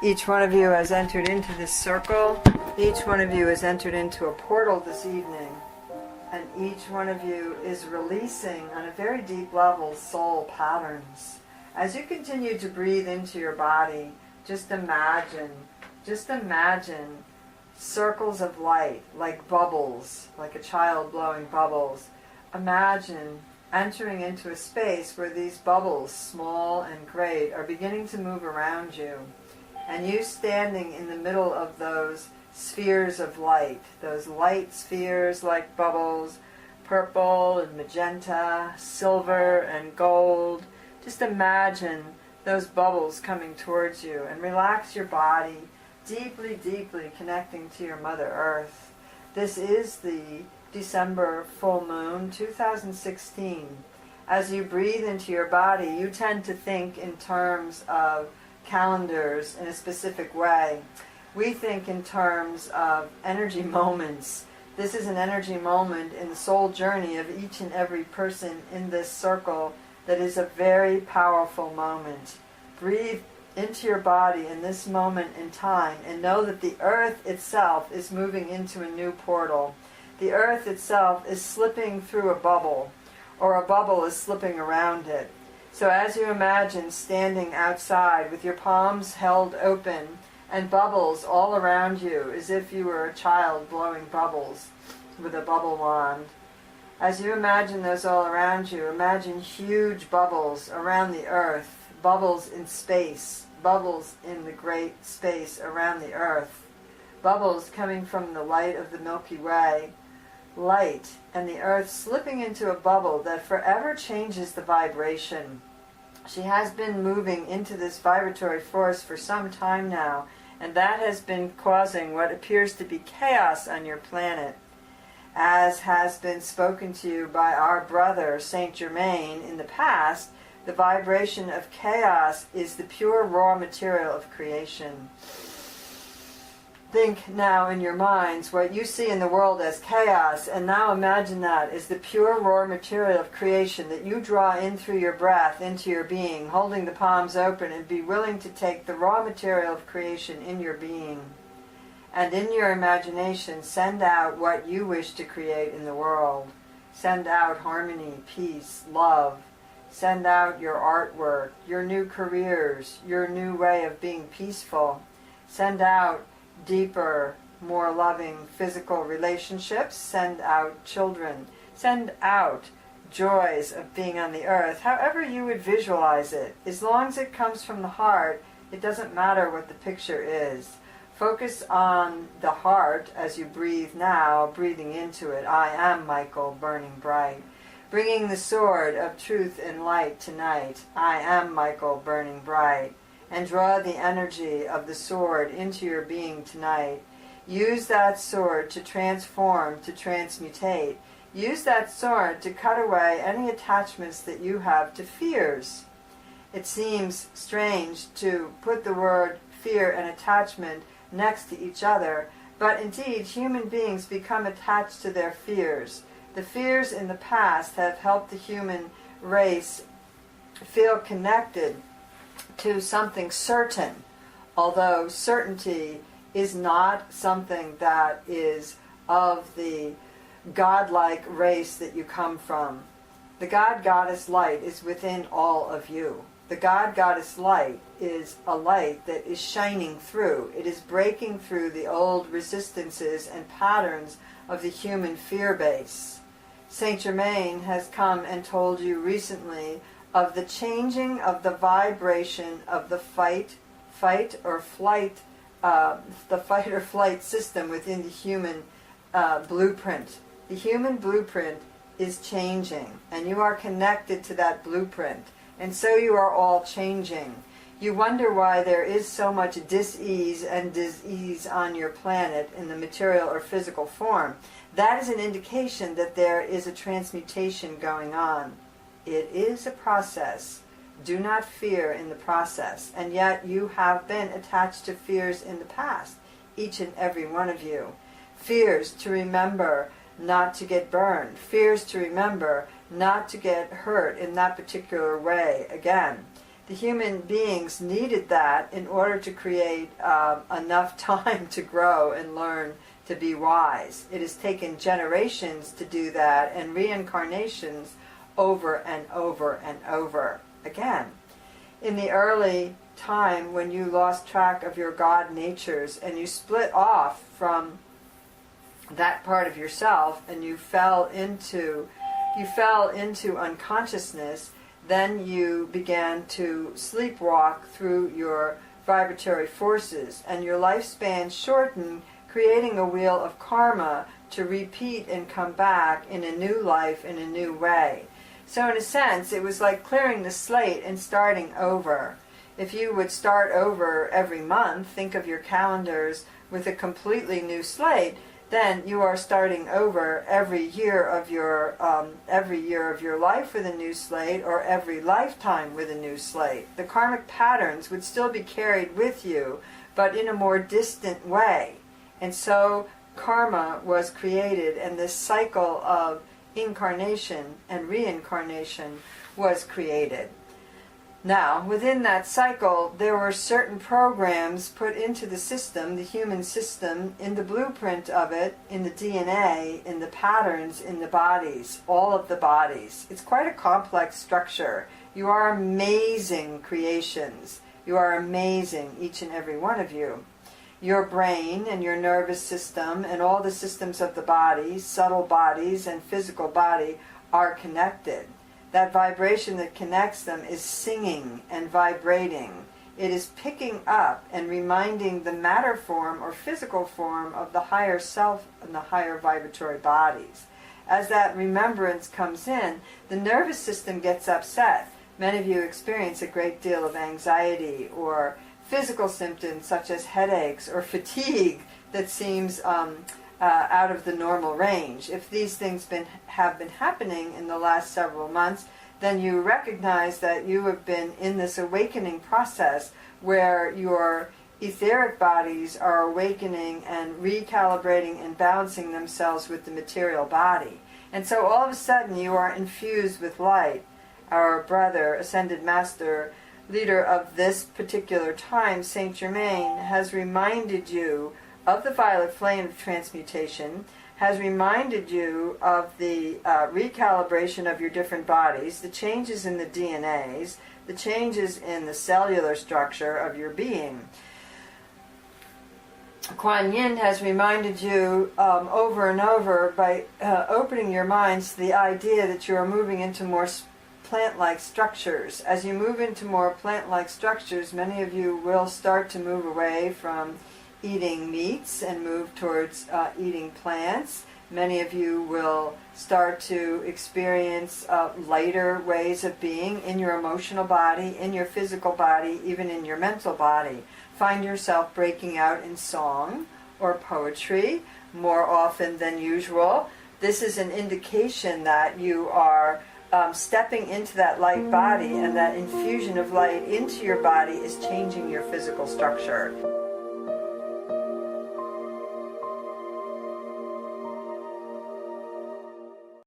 Each one of you has entered into this circle. Each one of you has entered into a portal this evening. And each one of you is releasing, on a very deep level, soul patterns. As you continue to breathe into your body, just imagine circles of light, like bubbles, like a child blowing bubbles. Imagine entering into a space where these bubbles, small and great, are beginning to move around you. And you standing in the middle of those spheres of light, those light spheres like bubbles, purple and magenta, silver and gold. Just imagine those bubbles coming towards you and relax your body, deeply, deeply connecting to your Mother Earth. This is the December full moon 2016. As you breathe into your body, you tend to think in terms of calendars in a specific way. We think in terms of energy moments. This is an energy moment in the soul journey of each and every person in this circle that is a very powerful moment. Breathe into your body in this moment in time and know that the earth itself is moving into a new portal. The earth itself is slipping through a bubble, or a bubble is slipping around it. So as you imagine standing outside with your palms held open and bubbles all around you, as if you were a child blowing bubbles with a bubble wand. As you imagine those all around you, imagine huge bubbles around the earth, bubbles in space, bubbles in the great space around the earth, bubbles coming from the light of the Milky Way, light and the earth slipping into a bubble that forever changes the vibration. She has been moving into this vibratory force for some time now, and that has been causing what appears to be chaos on your planet. As has been spoken to you by our brother, Saint Germain, in the past, the vibration of chaos is the pure raw material of creation. Think now in your minds what you see in the world as chaos, and now imagine that as the pure raw material of creation that you draw in through your breath into your being, holding the palms open, and be willing to take the raw material of creation in your being. And in your imagination, send out what you wish to create in the world. Send out harmony, peace, love. Send out your artwork, your new careers, your new way of being peaceful. Send out deeper, more loving physical relationships. Send out children. Send out joys of being on the earth, however you would visualize it. As long as it comes from the heart, it doesn't matter what the picture is. Focus on the heart as you breathe now, breathing into it. I am Michael, burning bright. Bringing the sword of truth and light tonight. I am Michael, burning bright. And draw the energy of the sword into your being tonight. Use that sword to transform, to transmutate. Use that sword to cut away any attachments that you have to fears. It seems strange to put the word fear and attachment next to each other, but indeed human beings become attached to their fears. The fears in the past have helped the human race feel connected to something certain, although certainty is not something that is of the godlike race that you come from. The God-Goddess light is within all of you. The God-Goddess light is a light that is shining through. It is breaking through the old resistances and patterns of the human fear base. Saint Germain has come and told you recently of the changing of the vibration of the fight or flight system within the human blueprint. The human blueprint is changing, and you are connected to that blueprint. And so you are all changing. You wonder why there is so much dis-ease and disease on your planet in the material or physical form. That is an indication that there is a transmutation going on. It is a process. Do not fear in the process. And yet you have been attached to fears in the past, each and every one of you. Fears to remember not to get burned. Fears to remember not to get hurt in that particular way again. The human beings needed that in order to create enough time to grow and learn to be wise. It has taken generations to do that, and reincarnations over and over and over again. In the early time when you lost track of your God natures and you split off from that part of yourself and you fell into unconsciousness, then you began to sleepwalk through your vibratory forces, and your lifespan shortened, creating a wheel of karma to repeat and come back in a new life in a new way. So in a sense, it was like clearing the slate and starting over. If you would start over every month, think of your calendars with a completely new slate, then you are starting over every year of your life with a new slate, or every lifetime with a new slate. The karmic patterns would still be carried with you, but in a more distant way. And so karma was created, and this cycle of incarnation and reincarnation was created. Now, within that cycle, there were certain programs put into the system, the human system, in the blueprint of it, in the DNA, in the patterns, in the bodies, all of the bodies. It's quite a complex structure. You are amazing creations. You are amazing, each and every one of you. Your brain and your nervous system and all the systems of the body, subtle bodies and physical body, are connected. That vibration that connects them is singing and vibrating. It is picking up and reminding the matter form or physical form of the higher self and the higher vibratory bodies. As that remembrance comes in, the nervous system gets upset. Many of you experience a great deal of anxiety or physical symptoms such as headaches or fatigue that seems out of the normal range. If these things have been happening in the last several months, then you recognize that you have been in this awakening process where your etheric bodies are awakening and recalibrating and balancing themselves with the material body. And so all of a sudden you are infused with light. Our brother, Ascended Master, leader of this particular time, Saint Germain, has reminded you of the Violet Flame of Transmutation, has reminded you of the recalibration of your different bodies, the changes in the DNAs, the changes in the cellular structure of your being. Quan Yin has reminded you over and over by opening your minds to the idea that you are moving into more plant-like structures. As you move into more plant-like structures, many of you will start to move away from eating meats and move towards eating plants. Many of you will start to experience lighter ways of being in your emotional body, in your physical body, even in your mental body. Find yourself breaking out in song or poetry more often than usual. This is an indication that you are stepping into that light body, and that infusion of light into your body is changing your physical structure.